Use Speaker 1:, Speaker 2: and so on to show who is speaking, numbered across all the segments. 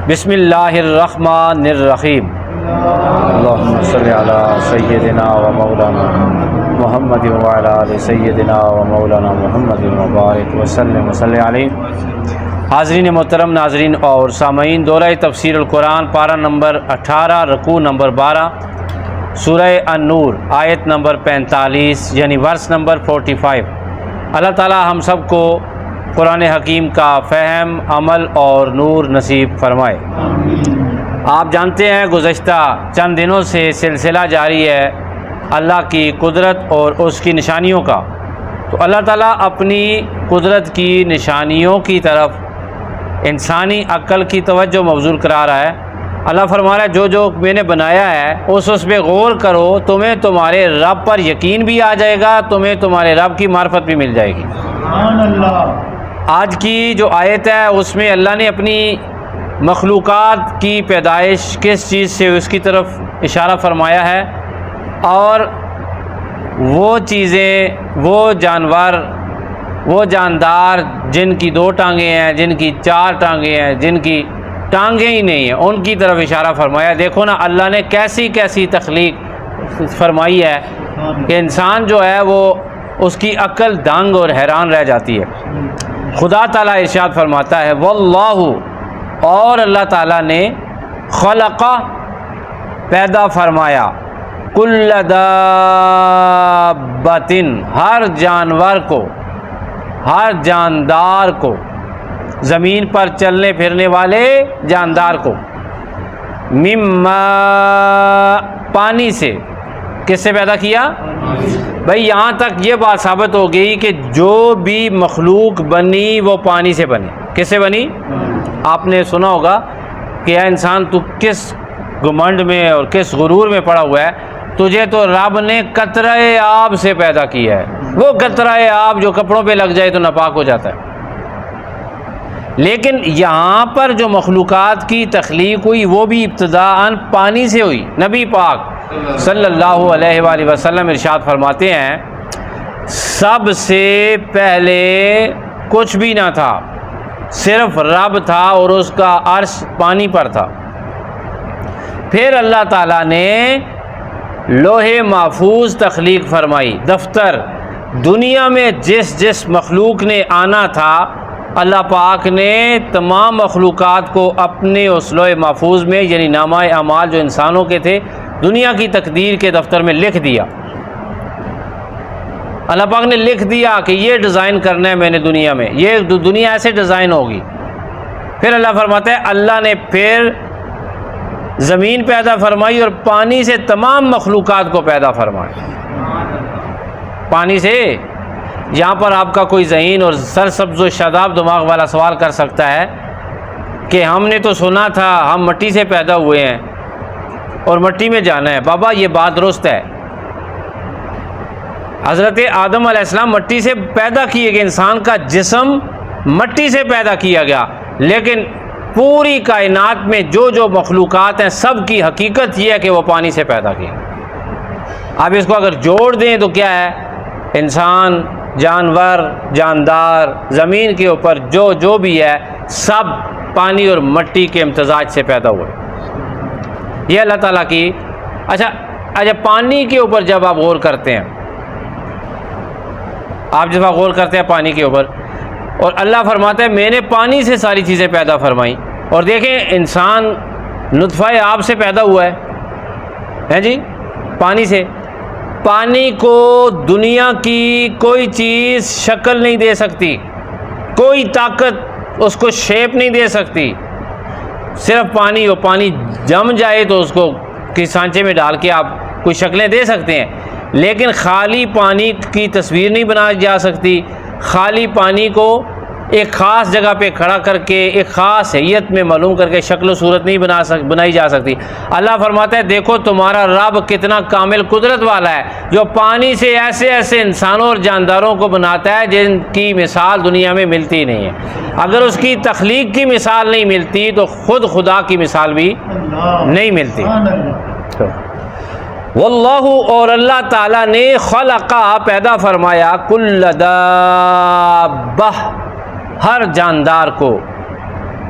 Speaker 1: बिस्मिल्लाहिर्रहमानिर्रहीम। अल्लाहुम्मा सल्लि अला सय्यिदिना व मौलाना मुहम्मद व अला आलि सय्यिदिना व मौलाना मुहम्मद व बारिक व सल्लिम अलैहि। हाज़रीन मोहतरम, नाज़रीन और सामईन, दौरा तफसीरुल कुरान पारा नंबर 18 रकू नंबर 12 सूरह अन-नूर आयत नंबर 45 यानी वर्स नंबर 45। अल्लाह ताला हम सब को कुरान हकीम का फ़हम, अमल और नूर नसीब फरमाए। आप जानते हैं गुज़श्ता चंद दिनों से सिलसिला जारी है अल्लाह की कुदरत और उसकी निशानियों का। तो अल्लाह ताला अपनी कुदरत की निशानियों की तरफ इंसानी अक्ल की तवज्जो मबज़ूल करा रहा है। अल्लाह फरमा रहा है, जो जो मैंने बनाया है उस पर गौर करो, तुम्हें तुम्हारे रब पर यकीन भी आ जाएगा, तुम्हें तुम्हारे रब की मार्फत भी मिल जाएगी। आज की जो आयत है उसमें अल्लाह ने अपनी मखलूक़ात की पैदाइश किस चीज़ से उसकी तरफ इशारा फरमाया है, और वो चीज़ें, वो जानवर, वो जानदार जिनकी 2 टांगें हैं, जिनकी 4 टांगें हैं, जिनकी टांगें ही नहीं हैं, उनकी तरफ इशारा फरमाया। देखो ना अल्लाह ने कैसी कैसी तख्लीक फरमाई है कि इंसान जो है वो उसकी अक्ल दंग और हैरान रह जाती है। खुदा ताला इरशाद फरमाता है, वल्लाहु, और अल्लाह ताला ने खलक़ा, पैदा फरमाया, कुल्ल दाब्बतिन, हर जानवर को, हर जानदार को, ज़मीन पर चलने फिरने वाले जानदार को, मिम्मा, पानी से। किससे पैदा किया भाई? यहाँ तक ये बात साबित हो गई कि जो भी मखलूक बनी वो पानी से बनी। किससे बनी? आपने सुना होगा कि या इंसान तू किस घुमंड में और किस गुरूर में पड़ा हुआ है, तुझे तो रब ने कतरे आब से पैदा किया है। वो कतरे आब जो कपड़ों पे लग जाए तो नापाक हो जाता है। लेकिन यहाँ पर जो मखलूक़ात की तख्लीक हुई वो भी इब्तिदाअन पानी से हुई। नबी पाक सल्लल्लाहु अलैहि वसल्लम इरशाद फरमाते हैं, सबसे पहले कुछ भी ना था, सिर्फ रब था और उसका अर्श पानी पर था। फिर अल्लाह ताला ने लोहे महफूज तख्लीक फरमाई, दफ्तर। दुनिया में जिस जिस मखलूक ने आना था, अल्लाह पाक ने तमाम मखलूक़ात को अपने उस लोहे महफूज में यानी नामाए अमाल जो इंसानों के थे, दुनिया की तकदीर के दफ्तर में लिख दिया। अल्लाह पाक ने लिख दिया कि ये डिज़ाइन करना है मैंने दुनिया में, ये दुनिया ऐसे डिज़ाइन होगी। फिर अल्लाह फरमाता है, अल्लाह ने फिर ज़मीन पैदा फरमाई और पानी से तमाम मखलूक़ात को पैदा फरमाया। पानी से। यहाँ पर आपका कोई ज़हीन और सरसब्ज़ व शादाब दिमाग वाला सवाल कर सकता है कि हमने तो सुना था हम मिट्टी से पैदा हुए हैं और मिट्टी में जाना है। बाबा ये बात दुरुस्त है, हज़रत आदम अलैहिस्सलाम मिट्टी से पैदा किए गए, इंसान का जिस्म मिट्टी से पैदा किया गया, लेकिन पूरी कायनात में जो जो मखलूक़ात हैं सब की हकीकत यह है कि वो पानी से पैदा किए। अब इसको अगर जोड़ दें तो क्या है? इंसान, जानवर, जानदार, ज़मीन के ऊपर जो जो भी है सब पानी और मिट्टी के इम्तजाज से पैदा हुए। ये अल्लाह ताला की। अच्छा, पानी के ऊपर जब आप गौर करते हैं, आप जब गौर करते हैं पानी के ऊपर, और अल्लाह फरमाता है मैंने पानी से सारी चीज़ें पैदा फरमाई। और देखें इंसान नुत्फ़ा आब से पैदा हुआ है जी, पानी से। पानी को दुनिया की कोई चीज़ शक्ल नहीं दे सकती, कोई ताकत उसको शेप नहीं दे सकती। सिर्फ पानी हो, पानी जम जाए तो उसको किसी सांचे में डाल के आप कोई शक्लें दे सकते हैं, लेकिन खाली पानी की तस्वीर नहीं बनाई जा सकती। खाली पानी को एक ख़ास जगह पे खड़ा करके एक ख़ास हैयत में मालूम करके शक्ल सूरत नहीं बनाई जा सकती। अल्लाह फरमाता है, देखो तुम्हारा रब कितना कामिल कुदरत वाला है, जो पानी से ऐसे ऐसे इंसानों और जानदारों को बनाता है जिनकी मिसाल दुनिया में मिलती नहीं है। अगर उसकी तख्लीक की मिसाल नहीं मिलती तो ख़ुद खुदा की मिसाल भी नहीं मिलती। वल्लाहु, और अल्लाह ताला ने खलक़ा, पैदा फरमाया, कुल्ल दाब्बह, हर जानदार को,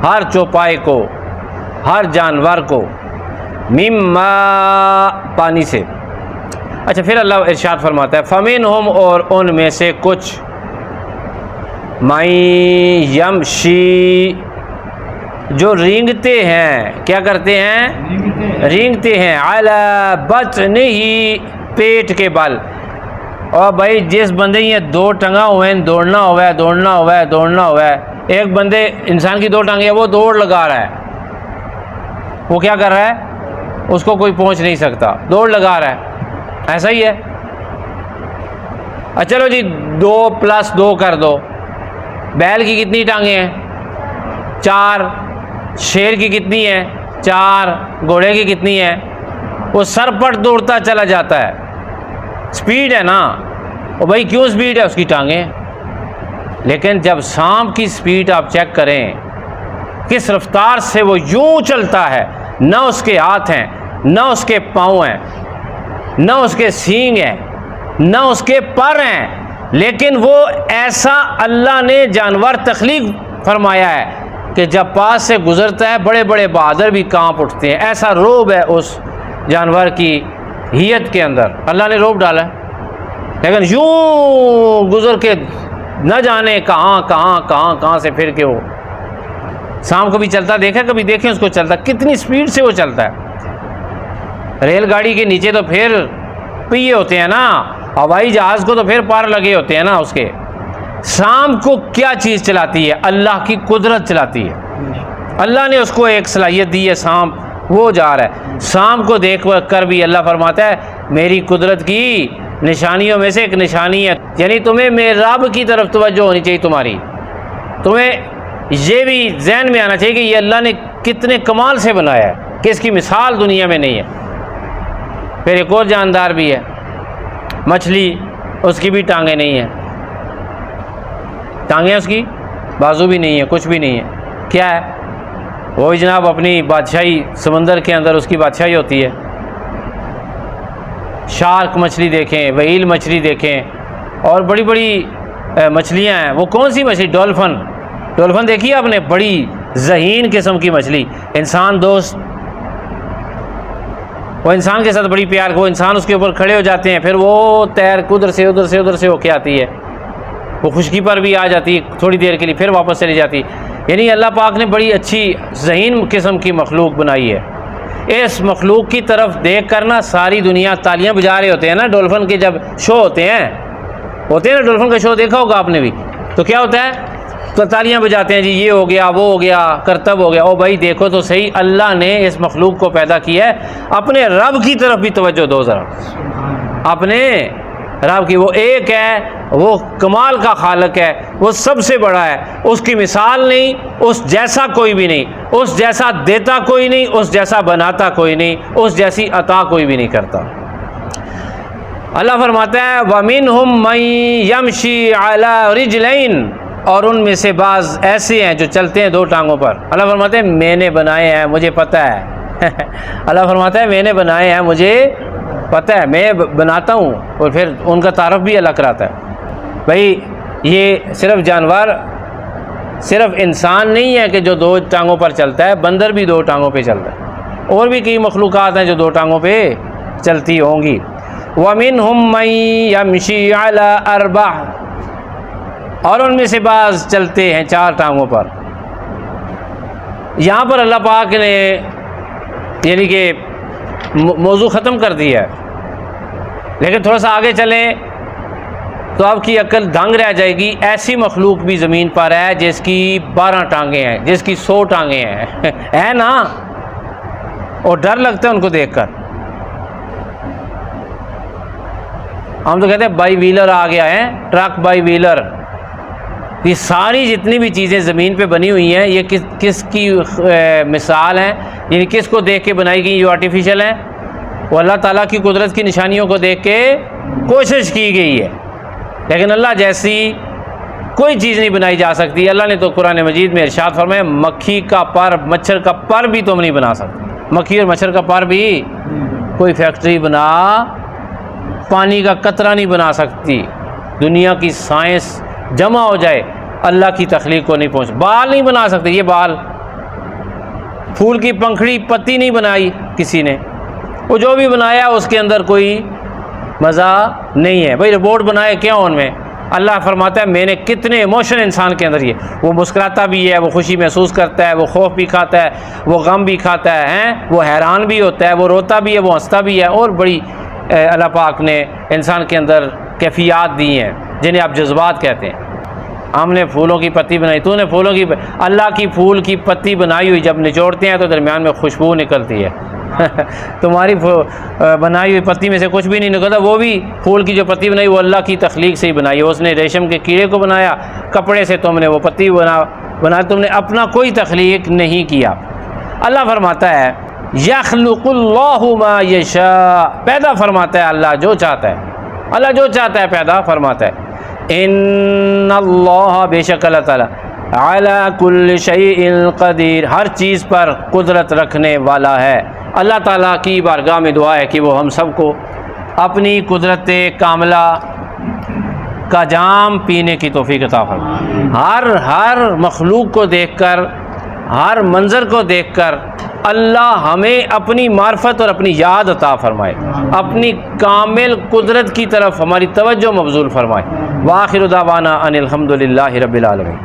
Speaker 1: हर चौपाई को, हर जानवर को, मिम्मा पानी से। अच्छा, फिर अल्लाह इरशाद फरमाता है फ़मिनहुम और उनमें से कुछ, मई यमशी जो रेंगते हैं, क्या करते हैं? रेंगते हैं, अला बत्निही पेट के बल। और भाई जिस बंदे ये दो टंगा हुए हैं, दौड़ना हुआ है, दौड़ना हुआ है, दौड़ना हुआ है, एक बंदे इंसान की दो टांगे है, वो दौड़ लगा रहा है, वो क्या कर रहा है? उसको कोई पहुंच नहीं सकता, दौड़ लगा रहा है, ऐसा ही है। अच्छा चलो जी 2 + 2 कर दो। बैल की कितनी टांगे हैं? 4। शेर की कितनी है? 4। घोड़े की कितनी है? वो सरपट दौड़ता चला जाता है, स्पीड है ना। और भाई क्यों स्पीड है? उसकी टांगें। लेकिन जब सांप की स्पीड आप चेक करें, किस रफ्तार से वो यूं चलता है, ना उसके हाथ हैं, ना उसके पाँव हैं, ना उसके सींग हैं, ना उसके पर हैं, लेकिन वो ऐसा अल्लाह ने जानवर तख्लीक फरमाया है कि जब पास से गुजरता है बड़े बड़े बहादुर भी कांप उठते हैं। ऐसा रोब है उस जानवर की हियत के अंदर, अल्लाह ने रोब डाला है। लेकिन यूं गुजर के न जाने कहाँ से फिर के वो सांप को भी चलता देखा, कभी देखें उसको चलता, कितनी स्पीड से वो चलता है। रेलगाड़ी के नीचे तो फिर पहिए होते हैं ना, हवाई जहाज़ को तो फिर पार लगे होते हैं ना उसके। सांप को क्या चीज़ चलाती है? अल्लाह की कुदरत चलाती है। अल्लाह ने उसको एक सलाहियत दी है, सांप वो जा रहा है। सांप को देख कर भी अल्लाह फरमाता है मेरी कुदरत की निशानियों में से एक निशानी है। यानी तुम्हें मेरे रब की तरफ तवज्जो होनी चाहिए तुम्हारी। तुम्हें ये भी जहन में आना चाहिए कि ये अल्लाह ने कितने कमाल से बनाया है, कि इसकी मिसाल दुनिया में नहीं है। फिर एक और जानदार भी है, मछली, उसकी भी टांगें नहीं हैं। टांगें उसकी, बाजू भी नहीं है, कुछ भी नहीं है। क्या है वो? जनाब अपनी बादशाही, समंदर के अंदर उसकी बादशाही होती है। शार्क मछली देखें, व्हेल मछली देखें, और बड़ी बड़ी मछलियां हैं। वो कौन सी मछली? डॉल्फिन। डॉल्फिन देखी आपने? बड़ी ज़हीन किस्म की मछली, इंसान दोस्त। वो इंसान के साथ बड़ी प्यार, वो इंसान उसके ऊपर खड़े हो जाते हैं, फिर वो तैर उधर से होके आती है। वो खुशकी पर भी आ जाती है थोड़ी देर के लिए, फिर वापस चली जाती। यानी अल्लाह पाक ने बड़ी अच्छी ज़हीन किस्म की मखलूक बनाई है। इस मखलूक की तरफ देख कर ना सारी दुनिया तालियां बजा रहे होते हैं ना। डॉल्फिन के जब शो होते हैं ना, डॉल्फिन का शो देखा होगा आपने भी, तो क्या होता है? तो तालियां बजाते हैं जी, ये हो गया, वो हो गया, करतब हो गया। ओ भाई देखो तो सही, अल्लाह ने इस मखलूक को पैदा किया है, अपने रब की तरफ भी तवज्जो दो ज़रा। अपने रब की, वो एक है, वो कमाल का खालक है, वो सबसे बड़ा है, उसकी मिसाल नहीं, उस जैसा कोई भी नहीं, उस जैसा देता कोई नहीं, उस जैसा बनाता कोई नहीं, उस जैसी अता कोई भी नहीं करता। अल्लाह फरमाता है वमिनहुम मन यमशी अला रिजलैन, और उनमें से बाज़ ऐसे हैं जो चलते हैं 2 टांगों पर। अल्लाह फरमाते हैं मैंने बनाए हैं, मुझे पता है। अल्लाह फरमाता है मैंने बनाए हैं, मुझे पता है, मैं बनाता हूँ। और फिर उनका तारफ़ भी अल्लाह कराता है। भाई ये सिर्फ जानवर, सिर्फ इंसान नहीं है कि जो 2 टांगों पर चलता है, बंदर भी 2 टांगों पे चलता है। और भी कई मखलूक़ात हैं जो 2 टांगों पे चलती होंगी। वमिनहुम मन यमशी अला अर्बा, और उनमें से बाज़ चलते हैं 4 टांगों पर। यहाँ पर अल्लाह पाक ने यानी कि मौजू ख़त्म कर दिया है। लेकिन थोड़ा सा आगे चलें तो आपकी अक्ल दंग रह जाएगी। ऐसी मखलूक भी ज़मीन पर है जिसकी 12 टांगें हैं, जिसकी 100 टांगें हैं। है ना? और डर लगता है उनको देखकर। हम तो कहते हैं बाई व्हीलर आ गया है, ट्रक बाई व्हीलर। ये सारी जितनी भी चीज़ें ज़मीन पे बनी हुई हैं, ये किसकी मिसाल हैं? यानी किसको देख के बनाई गई? जो आर्टिफिशियल हैं, वो अल्लाह ताला की कुदरत की निशानियों को देख के कोशिश की गई है। लेकिन अल्लाह जैसी कोई चीज़ नहीं बनाई जा सकती। अल्लाह ने तो कुरान मजीद में इरशाद फरमाया मक्खी का पर, मच्छर का पर भी तुम नहीं बना सकते। मक्खी और मच्छर का पर भी कोई फैक्ट्री बना, पानी का कतरा नहीं बना सकती। दुनिया की साइंस जमा हो जाए, अल्लाह की तख्लीक को नहीं पहुँच। बाल नहीं बना सकते, ये बाल फूल की पंखड़ी पत्ती नहीं बनाई किसी ने, वो जो भी बनाया उसके अंदर कोई मज़ा नहीं है। भाई रोबोट बनाए क्या उनमें? अल्लाह फरमाता है मैंने कितने इमोशन इंसान के अंदर, ये वो मुस्कुराता भी है, वो खुशी महसूस करता है, वो खौफ भी खाता है, वो गम भी खाता है, वो हैरान भी होता है, वो रोता भी है, वो हंसता भी है। और बड़ी अल्लाह पाक ने इंसान के अंदर कैफियत दी हैं जिन्हें आप जज्बात कहते हैं। हमने फूलों की पत्ती बनाई, तूने फूलों की, अल्लाह की फूल की पत्ती बनाई हुई जब निचोड़ते हैं तो दरमियान में खुशबू निकलती है तुम्हारी बनाई हुई पत्ती में से कुछ भी नहीं निकलता। वो भी फूल की जो पत्ती बनाई वो अल्लाह की तख्लीक से ही बनाई है। उसने रेशम के कीड़े को बनाया, कपड़े से तुमने वो पत्ती बना तुमने अपना कोई तख्लीक नहीं किया। अल्लाह फरमाता है यख्लुकुल्लाहु मा यशा, पैदा फरमाता है अल्लाह जो चाहता है, अल्लाह जो चाहता है पैदा फरमाता है। इन्नल्लाह, बेशक अल्लाह ताला, अला कुल्लि शैइन क़दीर, हर चीज़ पर कुदरत रखने वाला है। अल्लाह ताला की बारगाह में दुआ है कि वो हम सबको अपनी कुदरत कामिला का जाम पीने की तौफीक अता फरमाए। हर मखलूक को देखकर, हर मंज़र को देखकर अल्लाह हमें अपनी मार्फत और अपनी याद अता फरमाए, अपनी कामिल कुदरत की तरफ हमारी तवज्जो मबज़ूल फरमाए। व आखिर दावाना अनिल हम्दुलिल्लाहि रब्बिल आलमीन।